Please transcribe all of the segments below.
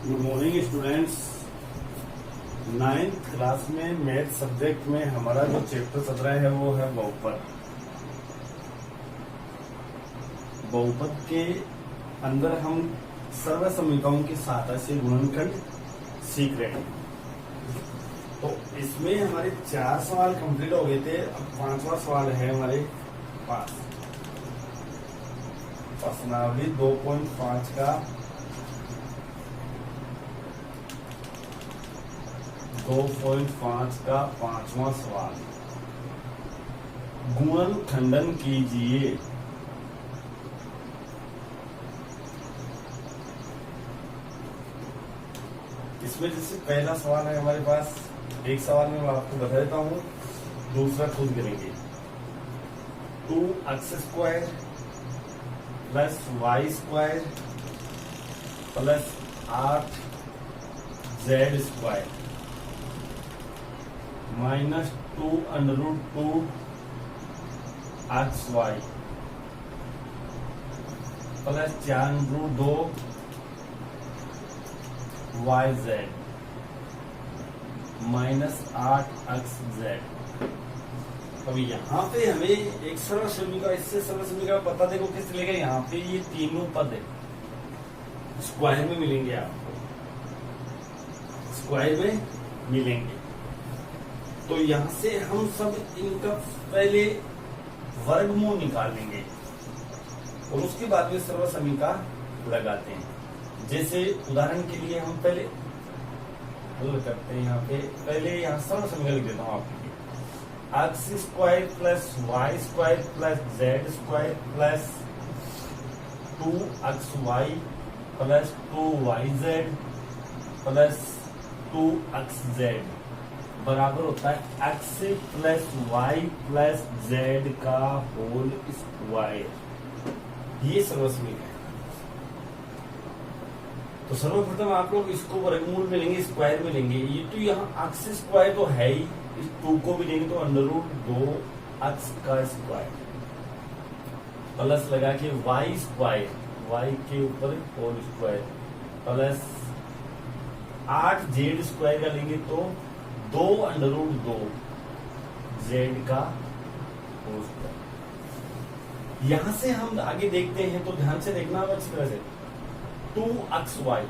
Good morning students. Ninth class में math subject में हमारा जो चैप्टर चल रहा है वो है बहुपद। बहुपद के अंदर हम सर्व समीकरणों की सहायता से गुणनखंड सीख रहे हैं। तो इसमें हमारे 4 सवाल कंप्लीट हो गए थे। अब 5वां सवाल है हमारे पास। प्रश्नावली 2.5 का 2.5 का 5वां सवाल। गुणन खंडन कीजिए। इसमें जैसे पहला सवाल है हमारे पास, एक सवाल में मैं आपको बता देता हूं, दूसरा खुद करेंगे। 2x² plus y² plus 8z² minus 2√2 xy plus 4√2 yz minus 8xz। अब यहाँ पे हमें एक सरल समीकरण, इससे सरल समीकरण पता देखो किस चलेगा। यहाँ पे ये तीनों पद है, स्क्वायर में मिलेंगे, आपको स्क्वायर में मिलेंगे। तो यहां से हम सब इनका पहले वर्गमूल निकालेंगे और उसके बाद में सर्व समीकरण लगाते हैं। जैसे उदाहरण के लिए हम पहले हल करते हैं। यहाँ पे पहले यहाँ सर्व समीकरण लिख देता हूँ आपके लिए। x² plus y² plus z² plus 2xy plus 2yz plus 2xz बराबर होता है x plus y plus z का होल स्क्वायर। ये सर्वसमीकरण है। तो सर्वप्रथम आप लोग इसको वर्गमूल में लेंगे, स्क्वायर में लेंगे। ये तो यहाँ x² तो है ही, इस 2 को भी लेंगे तो √2x का स्क्वायर प्लस लगा के y² y के ऊपर होल स्क्वायर प्लस 8z² का लेंगे तो 2√2 z का होल स्क्वायर। यहां से हम आगे देखते हैं तो ध्यान से देखना होगा अच्छी तरह से। 2xy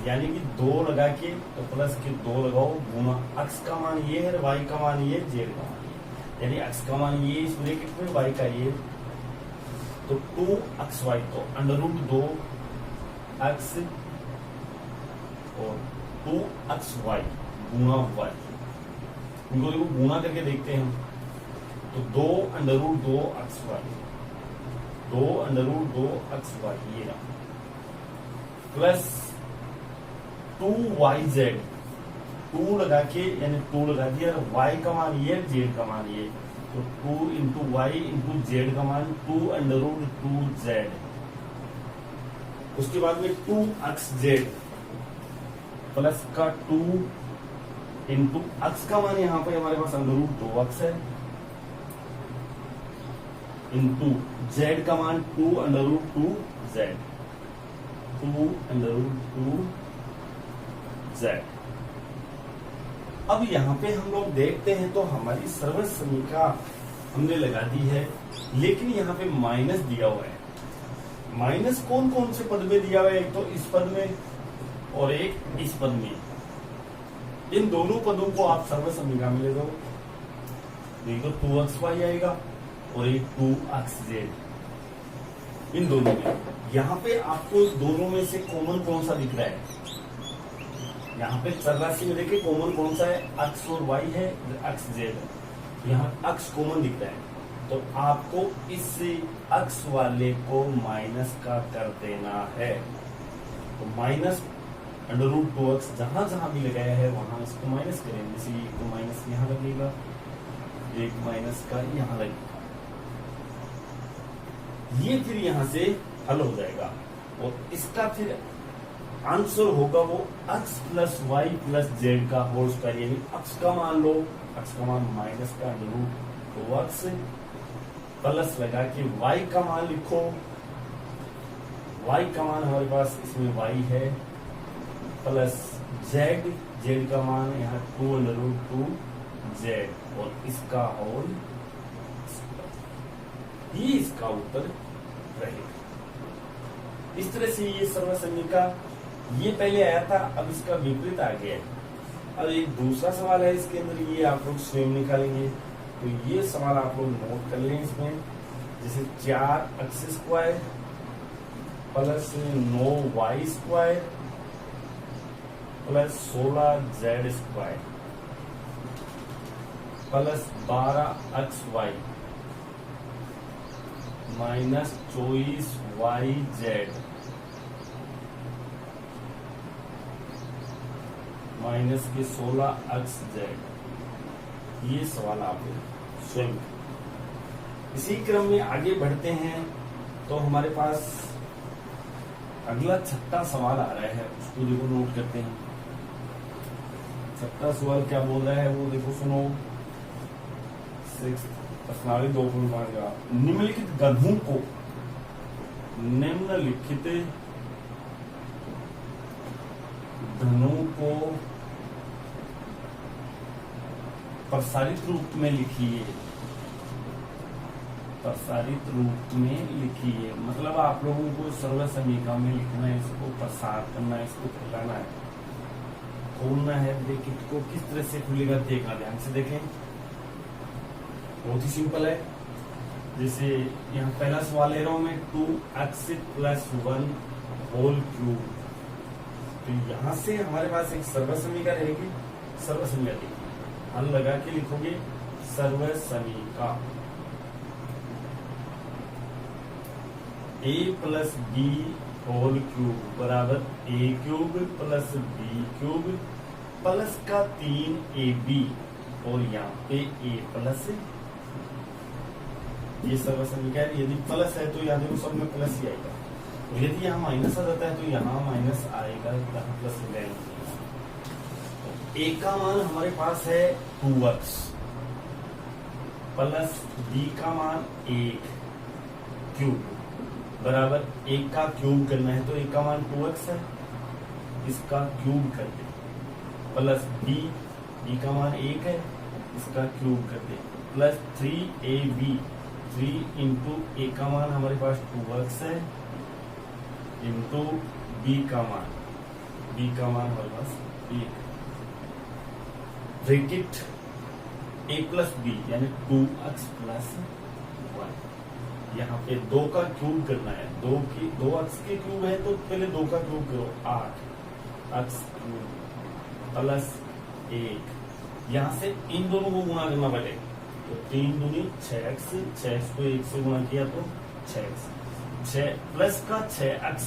यानी कि 2 लगा के तो प्लस के 2 लगाओ गुना x का मान ये है, y का मान ये, z का मान ये, यानी x का मान ये इस ब्रैकेट में, y का ये। तो 2xy तो √2 x और 2xy गुना y। इनको देखो गुना करके देखते हैं हम। तो 2√2 xy 2√2 xy ये रहा प्लस 2yz 2 लगा के यानी 2 लगा दिया, y का मान ये, z का मान ये। तो 2 इंटू y इंटू z का मान 2√2z। उसके बाद में 2xz प्लस का 2 इंटू x का मान यहाँ पे हमारे पास √2x है, इंटू z का मान 2√2z 2√2z। अब यहाँ पे हम लोग देखते हैं तो हमारी सर्व समीकरण हमने लगा दी है, लेकिन यहाँ पे माइनस दिया हुआ है। माइनस कौन कौन से पद में दिया हुआ है? एक तो इस पद में और एक इस पद में। इन दोनों पदों को आप सर्व समीकरण में ले दो। एक तो 2xy आएगा और एक 2xz। इन दोनों में यहाँ पे आपको दोनों में से कॉमन कौन सा दिख रहा है? यहाँ पे चर राशि में देखिए कॉमन कौन सा है, x और y है, xz है। यहाँ x कॉमन दिख रहा है तो आपको इस x वाले को माइनस का कर देना है। तो माइनस √2x जहां जहां भी लगाया है वहां इसको माइनस करेंगे। जैसे एक माइनस यहाँ लगेगा, एक माइनस का यहाँ लगेगा। ये फिर यहां से हल हो जाएगा और इसका फिर आंसर होगा वो x plus y plus z का होल स्क्वायर। यानी x का मान लो, x का मान माइनस का √2x प्लस लगा के y का मान लिखो, y का मान हमारे पास इसमें y है प्लस z, z का मान यहाँ 2√2z और इसका होल, ये इसका उत्तर रहेगा। इस तरह से ये सर्वसम्मिका ये पहले आया था, अब इसका विपरीत आ गया है। अब एक दूसरा सवाल है इसके अंदर, ये आप लोग स्वयं निकालेंगे। तो ये सवाल आप लोग नोट कर लें इसमें, जैसे 4x² plus 9y² plus 16z² plus 12xy minus 24yz minus के 16xz। ये सवाल आप स्वयं। इसी क्रम में आगे बढ़ते हैं तो हमारे पास अगला छठा सवाल आ रहा है, उसको देखो नोट करते हैं। छठा सवाल क्या बोल रहा है वो देखो, सुनो। 6 प्रश्नावली 2.5 का निम्नलिखित गणों को निम्नलिखित घनों को प्रसारित रूप में लिखिए। प्रसारित रूप में लिखिए मतलब आप लोगों को सर्वसम्मिका में लिखना है, इसको प्रसार करना है, इसको फैलाना है, खोलना है। देखिए को किस तरह से खुलेगा, देखना ध्यान से देखें। बहुत ही सिंपल है। जैसे यहाँ पहला सवाल ले रहा हूं मैं, 2x + 1 होल क्यूब। तो यहां से हमारे पास एक सर्वसम्मिका रहेगी। सर्वसम्मिका देखिए, हल लगा के लिखोगे सर्वसम्मिका a + b होल क्यूब बराबर a³ + b³ प्लस का 3ab और यहाँ पे a+। ये सर्वसम्मिका है। यदि प्लस है तो यहाँ देखो सब में प्लस ही आएगा, और यदि यहाँ माइनस आ जाता है तो यहाँ माइनस आएगा, यहाँ प्लस हो जाएगा। तो a का मान हमारे पास है 2x प्लस b का मान 1³ बराबर 1 का क्यूब करना है, तो 1 का मान 2x है, इसका क्यूब कर दे, प्लस b का मान 1 है, इसका क्यूब कर दे, प्लस 3ab 3 इंटू a का मान हमारे पास 2x है, इंटू b का मान हमारे पास 1, ब्रैकेट a + b यानी 2x + 1। यहाँ पे 2 का क्यूब करना है, 2x के क्यूब है तो पहले 2 का क्यूब करो, 8x³ प्लस 1। यहाँ से इन दोनों को गुणा करना पड़े, तो 3 दूनी 6x, 6x को 1 से गुणा किया तो 6x, 6 प्लस का 6x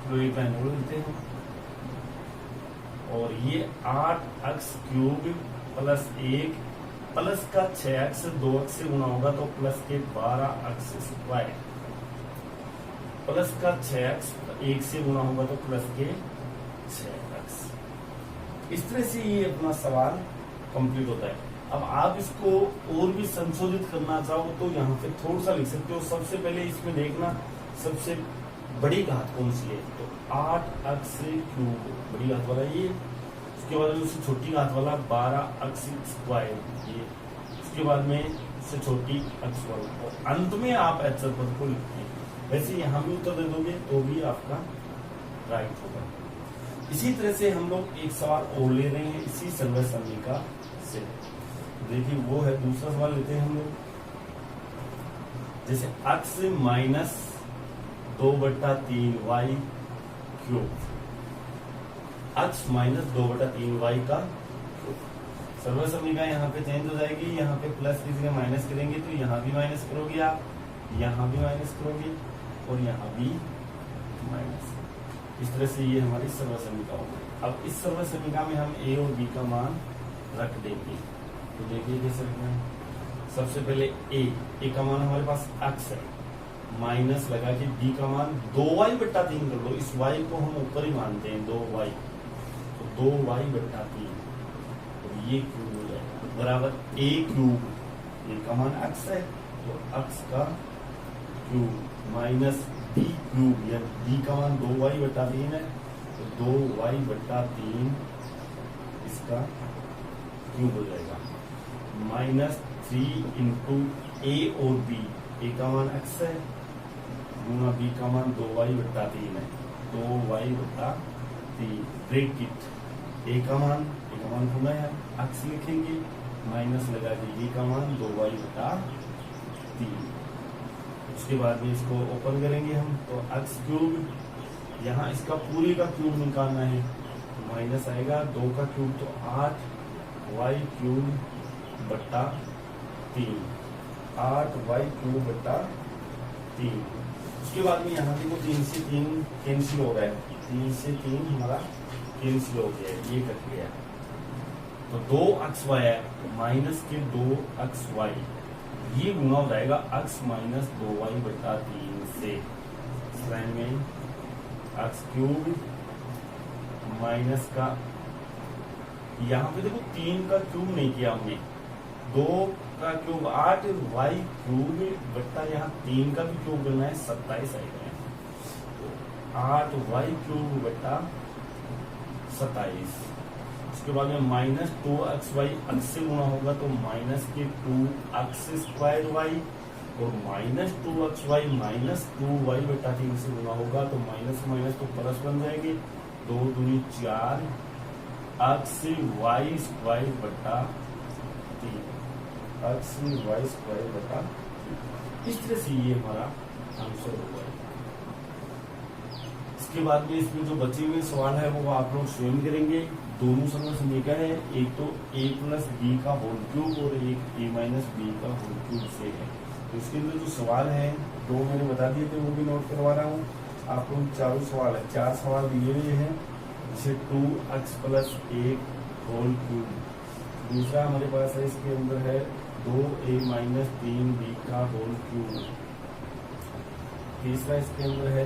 तो एक लेते हैं, और ये 8x³ प्लस 1 प्लस का 6x 2x से गुणा होगा तो प्लस के 12x² प्लस का 6x 1 से गुणा होगा तो प्लस के 6x। इस तरह से ये अपना सवाल कंप्लीट होता है। अब आप इसको और भी संशोधित करना चाहो तो यहाँ पे थोड़ा सा लिख सकते हो। सबसे पहले इसमें देखना सबसे बड़ी घात कौन सी है, तो 8x³ बड़ी घात वाला ये, उसके बाद उससे छोटी घात वाला 12x², ये उसके बाद में उससे छोटी x वाला, और अंत में आप अचर पद को लिखते हैं। वैसे यहाँ भी उत्तर दे दोगे तो भी आपका राइट होगा। इसी तरह से हम लोग एक सवाल और ले रहे हैं इसी सर्वसम्मिका से। देखिए वो है दूसरा सवाल लेते हैं हम लोग, जैसे x - 2/3y cube, x - 2/3y का क्यूब। सर्वसम्मिका यहाँ पे चेंज हो जाएगी, यहाँ पे प्लस किसी माइनस करेंगे तो यहाँ भी माइनस करोगे आप, यहाँ भी माइनस करोगे और यहाँ भी माइनस। इस तरह से ये हमारी सर्वसम्मिका होगी। अब इस सर्वसम्मिका में हम a और b का मान रख देंगे। तो देखिए कैसे रखना है। सबसे पहले a का मान हमारे पास x है, माइनस लगा के b का मान 2y/3 कर लो। इस y को हम ऊपर ही मानते हैं 2y, तो 2y/3 ये क्यूब हो जाएगा बराबर a³। ये का मान x है तो x का क्यूब माइनस डी क्यूब, या डी का मान 2y/3 है, तो 2y/3 इसका क्यूब हो जाएगा, -3 इंटू ए और बी, ए का मान x है गुना बी का मान 2y/3 है, 2y/3 ब्रैकेट ए का मान गुना है, x लिखेंगे, माइनस लगा दीजिए का मान 2y/3। उसके बाद में इसको ओपन करेंगे हम, तो x क्यूब, यहाँ इसका पूरे का क्यूब निकालना है, तो माइनस आएगा 2 का क्यूब तो 8y क्यूब बट्टा 3, 8y/3। उसके बाद में यहाँ देखो 3 से 3 कैंसिल हो रहा है, 3 से 3 हमारा कैंसिल हो गया, ये कट गया, तो 2xy है, माइनस के 2xy, ये गुना हो जाएगा x माइनस 2y/3 से, इस लाइन में x क्यूब माइनस का, यहाँ पे देखो 3 का क्यूब नहीं किया हमने, 2 का क्यूब 8y क्यूब बट्टा यहाँ 3 का भी क्यूब करना है, 27 आएगा, तो 8y क्यूब बट्टा 27। उसके बाद में माइनस 2xy x से गुणा होगा, तो माइनस के 2x² y, और माइनस 2xy माइनस 2y/3 से गुणा होगा, तो माइनस माइनस तो प्लस बन जाएंगे, 2 दूनी 4 x² बट्टा 3, x² बट्टा, इस तरह से ये हमारा आंसर होगा। इसके बाद में इसमें जो बचे हुए सवाल है वो आप लोग स्वयं करेंगे, दोनों सर्व समीका है, एक तो a प्लस बी का होल क्यूब और एक a माइनस बी का होल क्यूब से है, तो इसके अंदर जो सवाल है 2 मैंने बता दिए थे, वो भी नोट करवा रहा हूँ आप लोग। 4 सवाल है, 4 सवाल दिए हुए हैं, जैसे 2x प्लस 1 होल क्यूब, दूसरा हमारे पास है इसके अंदर है 2a माइनस 3b का होल क्यूब, तीसरा इसके अंदर है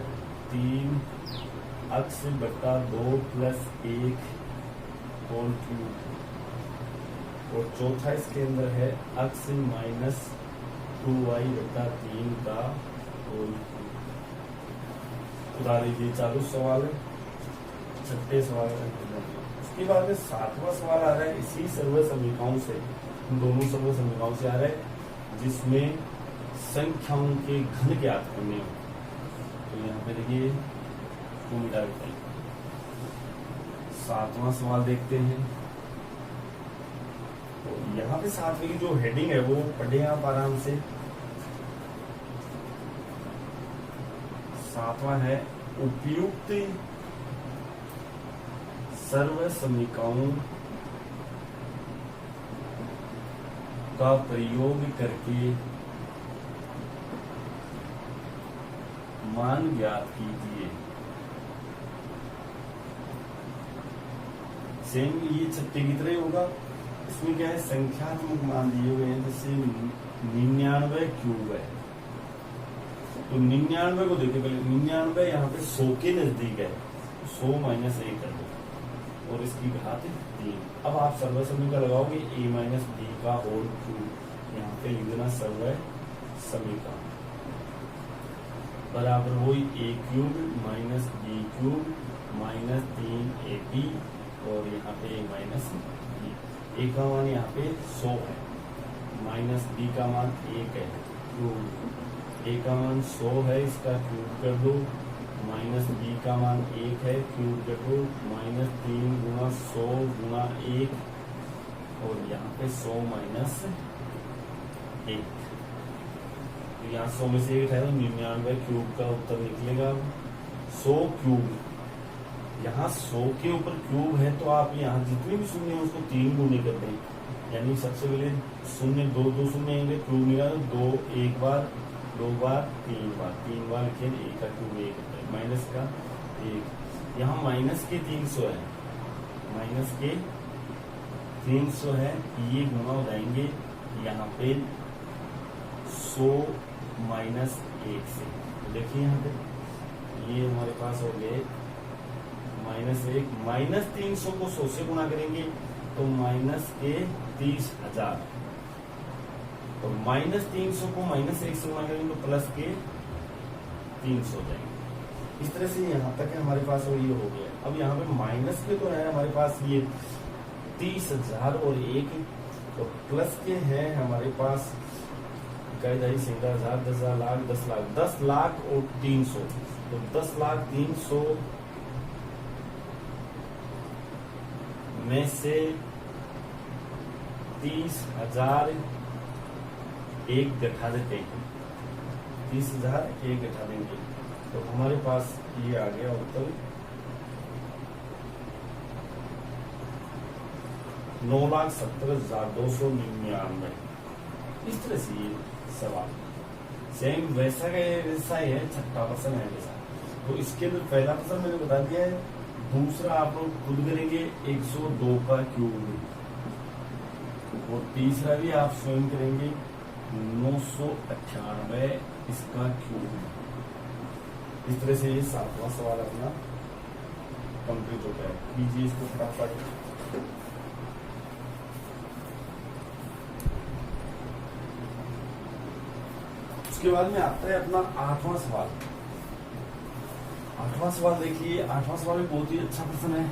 3x बट्टा 2 प्लस 1 होल क्यूब, और चौथा इसके अंदर है x माइनस 2y/3 का होल क्यूब। उतार लीजिए, चालू सवाल है, छठे सवाल है। उसके बाद में 7वां सवाल आ रहा है इसी सर्व समीकरणों से, दोनों सर्व समीकरणों से आ रहा है, जिसमें संख्याओं के घन ज्ञात करने हो। तो यहाँ पे देखिए 2 मिटा देते हैं। 7वां सवाल देखते हैं, तो यहाँ पे 7वें की जो हेडिंग है वो पढ़े आप आराम से। 7वां है उपयुक्त सर्व समीकरणों का प्रयोग करके मान ज्ञात कीजिए। सेम ये छठे की तरह होगा, इसमें क्या है संख्यात्मक मान दिए हुए हैं, जैसे 99 क्यूब है, तो 99 को देखिए पहले, 99 यहाँ पे 100 के नजदीक है, 100 माइनस 1 कर दो और इसकी घात 3। अब आप सर्व समीकरण लगाओगे a माइनस बी का होल क्यूब, यहाँ पे लिख देना सर्व समीकरण बराबर वही a cube minus b cube minus 3ab, और यहाँ पे a माइनस बी, a का मान यहाँ पे 100 है, माइनस b का मान 1 है, क्यूब a का मान 100 है, इसका क्यूब कर दो, माइनस b का मान 1 है, क्यूब कर दो, माइनस 3 गुना 100 गुना 1, और यहाँ पे 100 माइनस 1, तो यहाँ 100 में से 1 है, तो 99 क्यूब का उत्तर निकलेगा 100 क्यूब। यहाँ 100 के ऊपर क्यूब है, तो आप यहाँ जितने भी शून्य हैं उसको 3 गुने कर दें, यानी सबसे पहले शून्य 2 शून्य आएंगे, क्यूब मिला 2 एक बार 2 बार 3 बार, 3 बार लिखे 1 का क्यूब 1 होता है, माइनस का 1, यहाँ माइनस के 300 है, माइनस के 300 है, ये गुना हो जाएंगे यहाँ पे 100 माइनस 1 से, तो देखिए यहाँ पे ये हमारे पास हो गए माइनस 1, माइनस 300 को 100 से गुणा करेंगे तो माइनस के 30,000, तो माइनस 300 को माइनस 1 से गुणा करेंगे तो प्लस के 300 हो जाएंगे। इस तरह से यहाँ तक है हमारे पास, और ये हो गया। अब यहाँ पे माइनस के तो है हमारे पास ये 30,000 और 1, तो प्लस के हैं हमारे पास इकाई 10,000, 10,000, लाख, 10 लाख, 10 लाख और 300, तो 10 लाख 300 में से 30,000 एक घटा देते हैं, 30,000 एक घटा देंगे, तो हमारे पास ये आ गया उत्तर 9,70,299। इस तरह से ये सवाल सेम वैसा का वैसा ही है, छठा प्रश्न है वैसा। तो इसके अंदर पहला प्रश्न मैंने बता दिया है, दूसरा आप लोग खुद करेंगे 102 का क्यूब, और तीसरा भी आप स्वयं करेंगे 998 इसका क्यूब। इस तरह से ये 7वां सवाल अपना कंप्लीट होता है। कीजिए इसको फटाफट। उसके बाद में आता है अपना 8वां सवाल। 8वां सवाल देखिए, 8वां सवाल भी बहुत ही अच्छा प्रश्न है।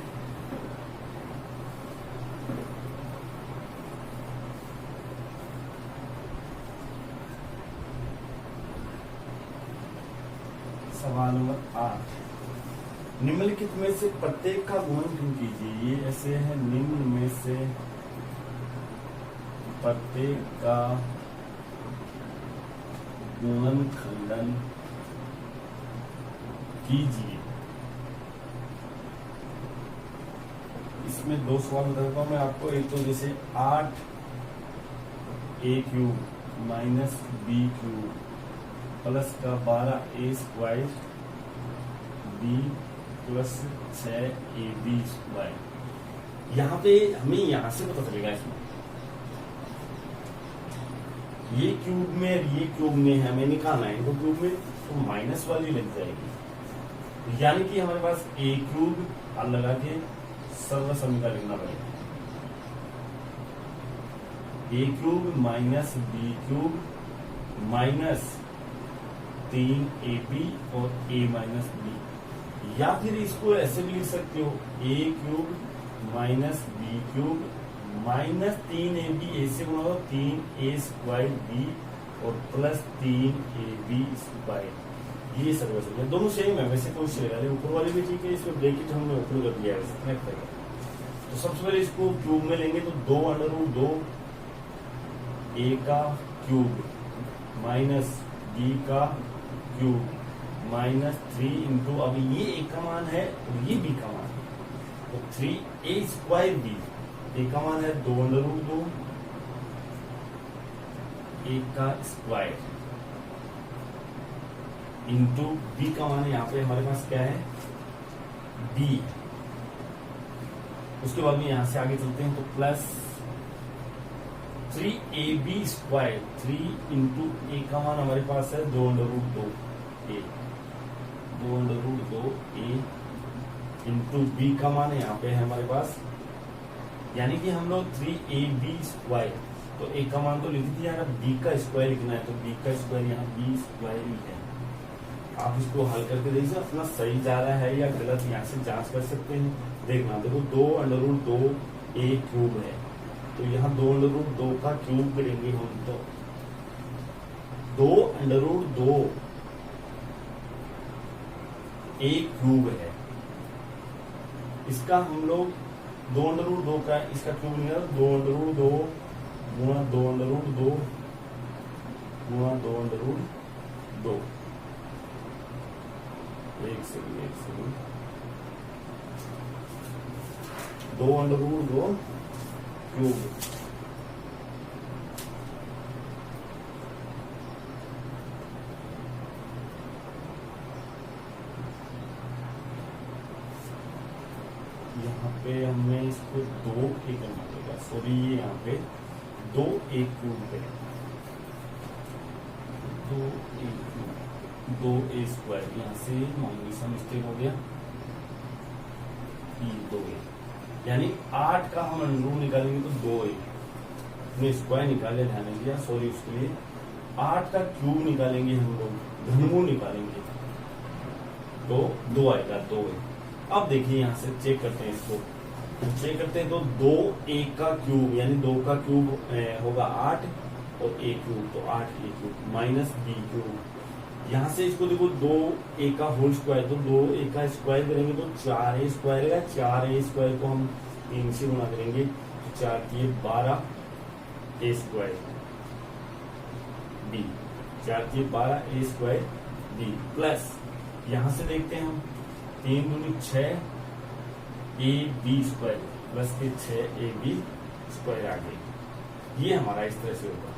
सवाल नंबर 8, निम्नलिखित में से प्रत्येक का गुणनखंड कीजिए। ये ऐसे है, निम्न में से प्रत्येक का गुणनखंडन कीजिए। इसमें 2 सवाल बताता हूं मैं आपको। एक तो जैसे 8a cube minus b cube plus का 12a² b प्लस 6ab²। यहाँ पे हमें यहां से पता चलेगा, इसमें ये क्यूब में ये क्यूब में हमें निकालना है इनको क्यूब में, तो माइनस वाली लग जाएगी, यानी कि हमारे पास a क्यूब हल लगा के सर्व समीकरण लिखना पड़ेगा। a cube minus b cube minus 3ab और a माइनस b, या फिर इसको ऐसे भी लिख सकते हो, a cube minus b cube minus 3ab, ऐसे बनाओ 3a² b और प्लस 3ab²। ये सर्व समीकरण दोनों सेम है, वैसे कोई चलेगा नहीं। ऊपर वाले भी ठीक है, इसमें ब्रैकेट हमने ओपन कर दिया है। तो सबसे पहले इसको क्यूब में लेंगे, तो 2√2 a का क्यूब माइनस b का क्यूब माइनस 3 इंटू, अब ये a का मान है और ये b का मान है, तो 3a² b, a का मान है 2√2 a का स्क्वायर इंटू b का मान है, यहाँ पे हमारे पास क्या है b। उसके बाद में यहां से आगे चलते हैं, तो प्लस 3ab², 3 इंटू a का मान हमारे पास है 2√2 a, 2√2 a इंटू b का मान है यहाँ पे है हमारे पास, यानी कि हम लोग 3ab², तो a का मान तो लिख दिया है, b का स्क्वायर लिखना है, तो b का स्क्वायर यहाँ b² ही है। आप इसको हल करके देखिए अपना सही जा रहा है या गलत, यहाँ से जांच कर सकते हैं। देखना, देखो 2√2 a क्यूब है, तो यहाँ 2√2 का क्यूब करेंगे हम, तो 2√2 a क्यूब है, इसका हम लोग 2√2 का इसका क्यूब नहीं है, 2√2 गुणा 2√2 गुणा 2√2। एक सेकंड 2√2 क्यूब, यहाँ पे हमें इसको 2a करना पड़ेगा, सॉरी ये यहाँ पे 2a क्यूब करें, 2a², यहाँ से मामूली सा मिस्टेक हो गया, 2a, यानी 8 का हम अंडर रूट निकालेंगे तो 2a, हमने स्क्वायर निकाले, ध्यान दिया, सॉरी उसके लिए 8 का क्यूब निकालेंगे हम लोग, घनमूल निकालेंगे, तो 2 आएगा, 2 है। अब देखिए यहाँ से चेक करते हैं इसको, चेक करते हैं तो 2 a का क्यूब यानी 2 का क्यूब होगा 8 और a क्यूब, तो 8 a cube minus b cube. यहाँ से इसको देखो 2a का होल स्क्वायर, तो 2a का स्क्वायर करेंगे तो 4a स्क्वायर है, 4a स्क्वायर को हम 3 से गुणा करेंगे तो 4 की 12 a स्क्वायर b, 4 की 12 a स्क्वायर b प्लस यहाँ से देखते हैं हम 3 दूनी 6 ए बी स्क्वायर प्लस के 6 ए बी स्क्वायर आ गई। ये हमारा इस तरह से होगा।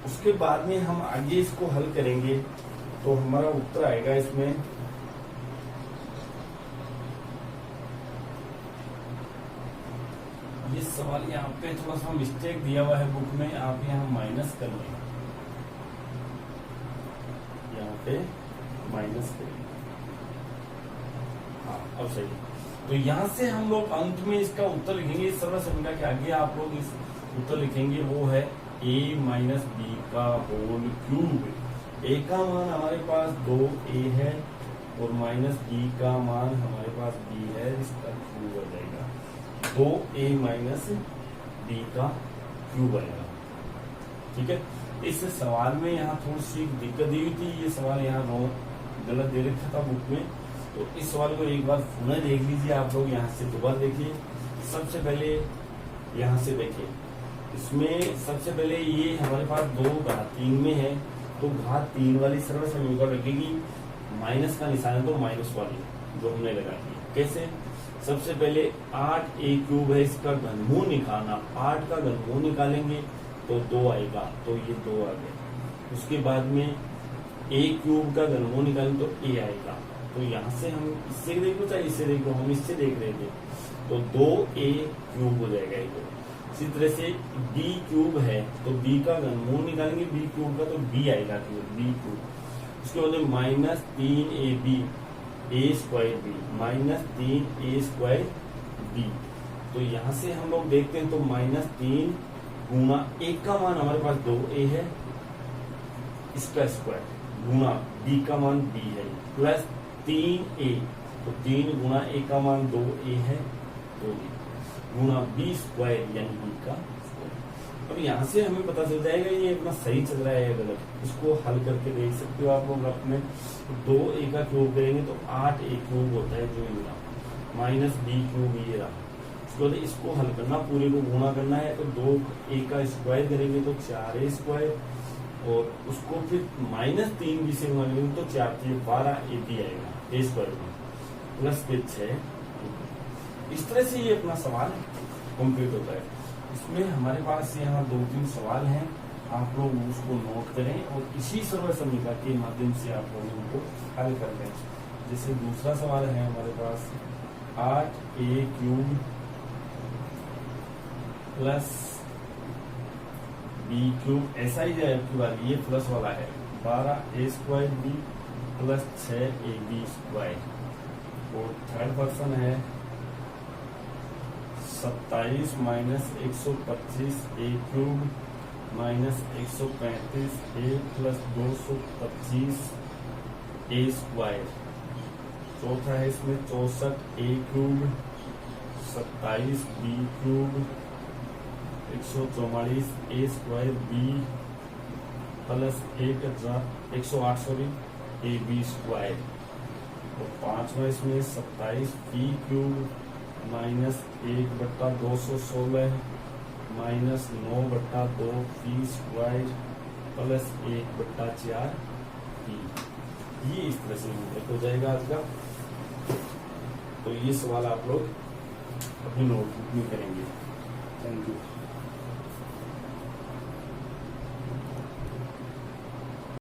उसके बाद में हम आगे इसको हल करेंगे तो हमारा उत्तर आएगा इसमें ये सवाल यहाँ पे थोड़ा सा मिस्टेक दिया हुआ है बुक में, आप यहाँ माइनस कर लें, यहाँ पे माइनस करेंगे। हाँ अब सही। तो यहाँ से हम लोग अंत में इसका उत्तर लिखेंगे, इस सरल समीकरण के आगे आप लोग इस उत्तर लिखेंगे वो है a माइनस बी का होल क्यूब। a का मान हमारे पास 2a है और माइनस b का मान हमारे पास b है, इसका क्यूब हो जाएगा 2a माइनस b का क्यूब आएगा। ठीक है, इस सवाल में यहाँ थोड़ी सी दिक्कत दी हुई थी, ये सवाल यहाँ गलत दे रखा था बुक में, तो इस सवाल को एक बार पुनः देख लीजिए आप लोग, यहाँ से दोबारा देखिए। सबसे पहले यहाँ से देखिए, इसमें सबसे पहले ये हमारे पास 2 घात 3 में है, तो घात 3 वाली सरल समीकरण लगेगी, माइनस का निशान है तो माइनस वाली जो हमने लगा दी। कैसे? सबसे पहले 8a क्यूब है, इसका घनमूल निकालना, 8 का घनमूल निकालेंगे तो 2 आएगा, तो ये 2 आ गया। उसके बाद में a क्यूब का घनमूल निकालेंगे तो a आएगा, तो यहाँ से हम इससे देख लो चाहे इससे देख लो, हम इससे देख रहे थे तो 2a क्यूब हो जाएगा ये। इसी तरह से b क्यूब है तो b का घनमूल निकालेंगे b क्यूब का तो b आएगा, b क्यूब। उसके बाद minus 3ab a square b minus 3a square b, तो यहाँ से हम लोग देखते हैं तो माइनस 3 गुना a का मान हमारे पास 2a है, इसका स्क्वायर गुना b का मान b है प्लस 3a, तो 3 गुना a का मान 2a है, 2a गुना b स्क्वायर यानी b का स्क्वायर। अब यहाँ से हमें पता चल जाएगा ये अपना सही चल रहा है या गलत, इसको हल करके देख सकते हो आप लोग अपने। 2a का क्यूब करेंगे तो 8a क्यूब होता है जो ये रहा, माइनस b क्यूब ये रहा। उसके बाद इसको हल करना, पूरे को गुणा करना है, तो 2a का स्क्वायर करेंगे तो 4a स्क्वायर, और उसको फिर माइनस 3b से गुणा करेंगे तो 4 के 12ab आएगा a स्क्वायर में प्लस के 6। इस तरह से ये अपना सवाल कंप्लीट होता है। इसमें हमारे पास यहाँ 2-3 सवाल हैं, आप लोग उसको नोट करें और इसी सरल समीकरण के माध्यम से आप लोग उनको हल कर लें। जैसे दूसरा सवाल है हमारे पास 8a cube plus b cube, ऐसा ही है आपकी बात, ये प्लस वाला है 12a square b plus 6ab square. और थर्ड पर्सन है 27 minus 125a cube minus 135a plus 225a square. चौथा है इसमें 64a cube 27b cube 144a square b plus 108 ab square. और पांचवा इसमें 27p cube minus 1/216 minus 9/2p square plus 1/4p। ये इस तरह से हो जाएगा आज का। तो ये सवाल आप लोग अपनी नोटबुक में करेंगे। Thank you.